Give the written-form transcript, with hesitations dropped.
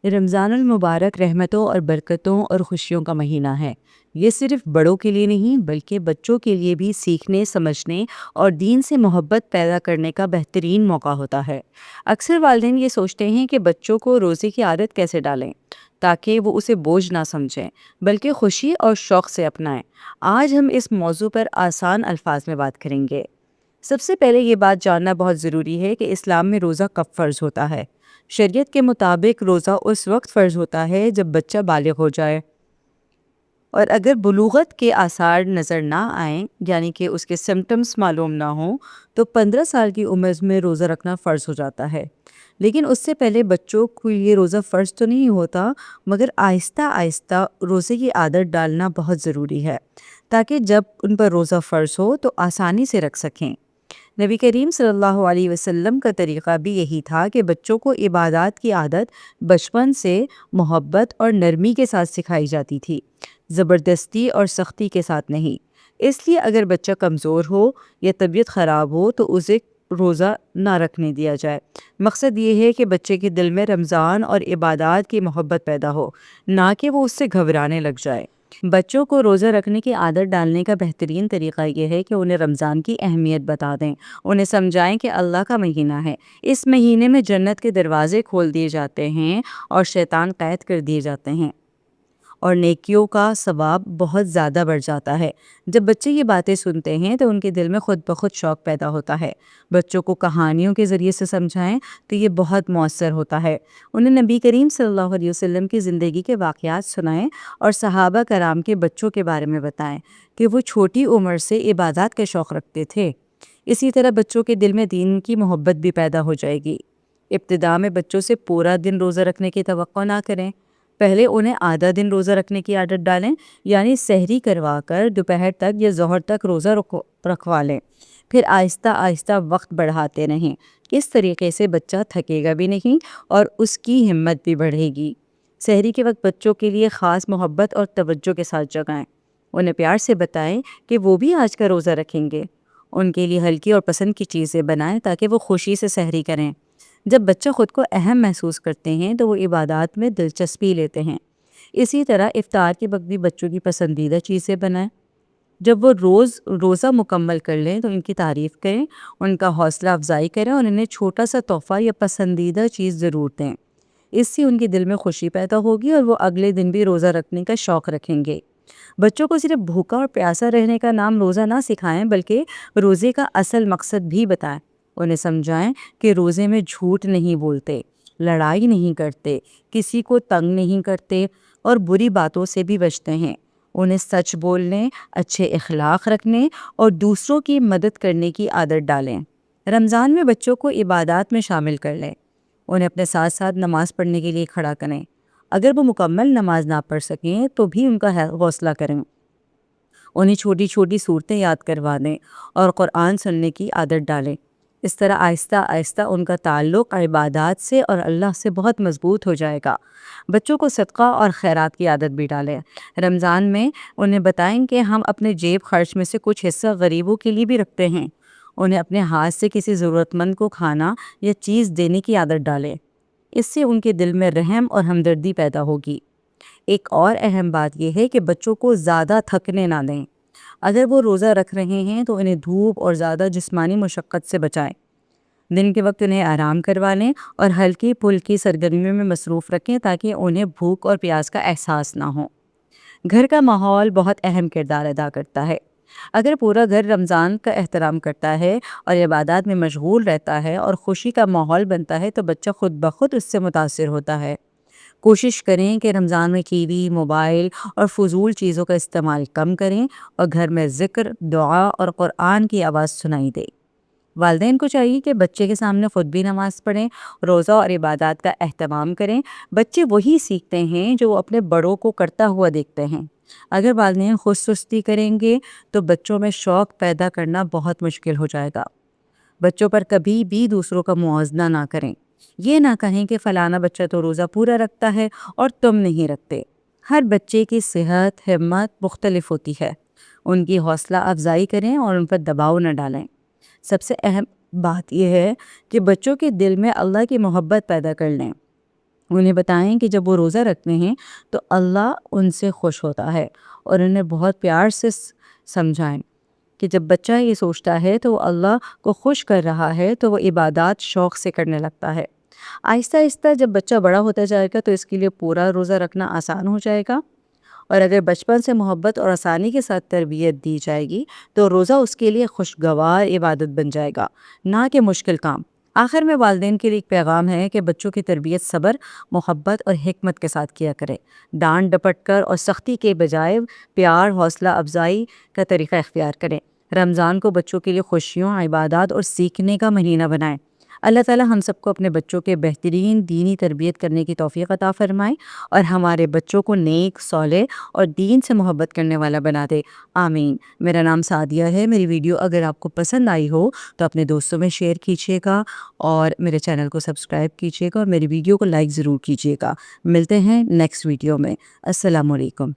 رمضان المبارک رحمتوں اور برکتوں اور خوشیوں کا مہینہ ہے۔ یہ صرف بڑوں کے لیے نہیں بلکہ بچوں کے لیے بھی سیکھنے، سمجھنے اور دین سے محبت پیدا کرنے کا بہترین موقع ہوتا ہے۔ اکثر والدین یہ سوچتے ہیں کہ بچوں کو روزے کی عادت کیسے ڈالیں تاکہ وہ اسے بوجھ نہ سمجھیں بلکہ خوشی اور شوق سے اپنائیں۔ آج ہم اس موضوع پر آسان الفاظ میں بات کریں گے۔ سب سے پہلے یہ بات جاننا بہت ضروری ہے کہ اسلام میں روزہ کب فرض ہوتا ہے۔ شریعت کے مطابق روزہ اس وقت فرض ہوتا ہے جب بچہ بالغ ہو جائے اور اگر بلوغت کے آثار نظر نہ آئیں، یعنی کہ اس کے سمٹمز معلوم نہ ہوں، تو 15 سال کی عمر میں روزہ رکھنا فرض ہو جاتا ہے۔ لیکن اس سے پہلے بچوں کو یہ روزہ فرض تو نہیں ہوتا، مگر آہستہ آہستہ روزے کی عادت ڈالنا بہت ضروری ہے تاکہ جب ان پر روزہ فرض ہو تو آسانی سے رکھ سکیں۔ نبی کریم صلی اللہ علیہ وسلم کا طریقہ بھی یہی تھا کہ بچوں کو عبادات کی عادت بچپن سے محبت اور نرمی کے ساتھ سکھائی جاتی تھی، زبردستی اور سختی کے ساتھ نہیں۔ اس لیے اگر بچہ کمزور ہو یا طبیعت خراب ہو تو اسے روزہ نہ رکھنے دیا جائے۔ مقصد یہ ہے کہ بچے کے دل میں رمضان اور عبادات کی محبت پیدا ہو، نہ کہ وہ اس سے گھبرانے لگ جائے۔ بچوں کو روزہ رکھنے کی عادت ڈالنے کا بہترین طریقہ یہ ہے کہ انہیں رمضان کی اہمیت بتا دیں، انہیں سمجھائیں کہ اللہ کا مہینہ ہے، اس مہینے میں جنت کے دروازے کھول دیے جاتے ہیں اور شیطان قید کر دیے جاتے ہیں اور نیکیوں کا ثواب بہت زیادہ بڑھ جاتا ہے۔ جب بچے یہ باتیں سنتے ہیں تو ان کے دل میں خود بخود شوق پیدا ہوتا ہے۔ بچوں کو کہانیوں کے ذریعے سے سمجھائیں تو یہ بہت مؤثر ہوتا ہے۔ انہیں نبی کریم صلی اللہ علیہ وسلم کی زندگی کے واقعات سنائیں اور صحابہ کرام کے بچوں کے بارے میں بتائیں کہ وہ چھوٹی عمر سے عبادات کا شوق رکھتے تھے۔ اسی طرح بچوں کے دل میں دین کی محبت بھی پیدا ہو جائے گی۔ ابتدا میں بچوں سے پورا دن روزہ رکھنے کی توقع نہ کریں، پہلے انہیں آدھا دن روزہ رکھنے کی عادت ڈالیں، یعنی سحری کروا کر دوپہر تک یا ظہر تک روزہ رکھوا لیں، پھر آہستہ آہستہ وقت بڑھاتے رہیں۔ اس طریقے سے بچہ تھکے گا بھی نہیں اور اس کی ہمت بھی بڑھے گی۔ سحری کے وقت بچوں کے لیے خاص محبت اور توجہ کے ساتھ جگائیں، انہیں پیار سے بتائیں کہ وہ بھی آج کا روزہ رکھیں گے۔ ان کے لیے ہلکی اور پسند کی چیزیں بنائیں تاکہ وہ خوشی سے سحری کریں۔ جب بچہ خود کو اہم محسوس کرتے ہیں تو وہ عبادات میں دلچسپی لیتے ہیں۔ اسی طرح افطار کے وقت بھی بچوں کی پسندیدہ چیزیں بنائیں۔ جب وہ روزہ مکمل کر لیں تو ان کی تعریف کریں، ان کا حوصلہ افزائی کریں اور انہیں چھوٹا سا تحفہ یا پسندیدہ چیز ضرور دیں۔ اس سے ان کے دل میں خوشی پیدا ہوگی اور وہ اگلے دن بھی روزہ رکھنے کا شوق رکھیں گے۔ بچوں کو صرف بھوکا اور پیاسا رہنے کا نام روزہ نہ سکھائیں بلکہ روزے کا اصل مقصد بھی بتائیں۔ انہیں سمجھائیں کہ روزے میں جھوٹ نہیں بولتے، لڑائی نہیں کرتے، کسی کو تنگ نہیں کرتے اور بری باتوں سے بھی بچتے ہیں۔ انہیں سچ بولنے، اچھے اخلاق رکھنے اور دوسروں کی مدد کرنے کی عادت ڈالیں۔ رمضان میں بچوں کو عبادات میں شامل کر لیں، انہیں اپنے ساتھ ساتھ نماز پڑھنے کے لیے کھڑا کریں۔ اگر وہ مکمل نماز نہ پڑھ سکیں تو بھی ان کا حوصلہ کریں، انہیں چھوٹی چھوٹی صورتیں یاد کروا دیں اور قرآن سننے کی عادت ڈالیں۔ اس طرح آہستہ آہستہ ان کا تعلق عبادات سے اور اللہ سے بہت مضبوط ہو جائے گا۔ بچوں کو صدقہ اور خیرات کی عادت بھی ڈالیں۔ رمضان میں انہیں بتائیں کہ ہم اپنے جیب خرچ میں سے کچھ حصہ غریبوں کے لیے بھی رکھتے ہیں۔ انہیں اپنے ہاتھ سے کسی ضرورت مند کو کھانا یا چیز دینے کی عادت ڈالیں۔ اس سے ان کے دل میں رحم اور ہمدردی پیدا ہوگی۔ ایک اور اہم بات یہ ہے کہ بچوں کو زیادہ تھکنے نہ دیں۔ اگر وہ روزہ رکھ رہے ہیں تو انہیں دھوپ اور زیادہ جسمانی مشقت سے بچائیں۔ دن کے وقت انہیں آرام کروا لیں اور ہلکی پھلکی سرگرمیوں میں مصروف رکھیں تاکہ انہیں بھوک اور پیاس کا احساس نہ ہو۔ گھر کا ماحول بہت اہم کردار ادا کرتا ہے۔ اگر پورا گھر رمضان کا احترام کرتا ہے اور عبادات میں مشغول رہتا ہے اور خوشی کا ماحول بنتا ہے تو بچہ خود بخود اس سے متاثر ہوتا ہے۔ کوشش کریں کہ رمضان میں ٹی وی، موبائل اور فضول چیزوں کا استعمال کم کریں اور گھر میں ذکر، دعا اور قرآن کی آواز سنائی دے۔ والدین کو چاہیے کہ بچے کے سامنے خود بھی نماز پڑھیں، روزہ اور عبادات کا اہتمام کریں۔ بچے وہی سیکھتے ہیں جو وہ اپنے بڑوں کو کرتا ہوا دیکھتے ہیں۔ اگر والدین خود سستی کریں گے تو بچوں میں شوق پیدا کرنا بہت مشکل ہو جائے گا۔ بچوں پر کبھی بھی دوسروں کا موازنہ نہ کریں۔ یہ نہ کہیں کہ فلانا بچہ تو روزہ پورا رکھتا ہے اور تم نہیں رکھتے۔ ہر بچے کی صحت، ہمت مختلف ہوتی ہے۔ ان کی حوصلہ افزائی کریں اور ان پر دباؤ نہ ڈالیں۔ سب سے اہم بات یہ ہے کہ بچوں کے دل میں اللہ کی محبت پیدا کر لیں۔ انہیں بتائیں کہ جب وہ روزہ رکھتے ہیں تو اللہ ان سے خوش ہوتا ہے، اور انہیں بہت پیار سے سمجھائیں کہ جب بچہ یہ سوچتا ہے تو وہ اللہ کو خوش کر رہا ہے تو وہ عبادات شوق سے کرنے لگتا ہے۔ آہستہ آہستہ جب بچہ بڑا ہوتا جائے گا تو اس کے لیے پورا روزہ رکھنا آسان ہو جائے گا، اور اگر بچپن سے محبت اور آسانی کے ساتھ تربیت دی جائے گی تو روزہ اس کے لیے خوشگوار عبادت بن جائے گا، نہ کہ مشکل کام۔ آخر میں والدین کے لیے ایک پیغام ہے کہ بچوں کی تربیت صبر، محبت اور حکمت کے ساتھ کیا کرے۔ ڈانٹ ڈپٹ کر اور سختی کے بجائے پیار، حوصلہ افزائی کا طریقہ اختیار کریں۔ رمضان کو بچوں کے لیے خوشیوں، عبادات اور سیکھنے کا مہینہ بنائیں۔ اللہ تعالی ہم سب کو اپنے بچوں کے بہترین دینی تربیت کرنے کی توفیق عطا فرمائے، اور ہمارے بچوں کو نیک، صالح اور دین سے محبت کرنے والا بنا دے۔ آمین۔ میرا نام سعدیہ ہے۔ میری ویڈیو اگر آپ کو پسند آئی ہو تو اپنے دوستوں میں شیئر کیجیے گا، اور میرے چینل کو سبسکرائب کیجیے گا، اور میری ویڈیو کو لائک ضرور کیجیے گا۔ ملتے ہیں نیکسٹ ویڈیو میں۔ السلام علیکم۔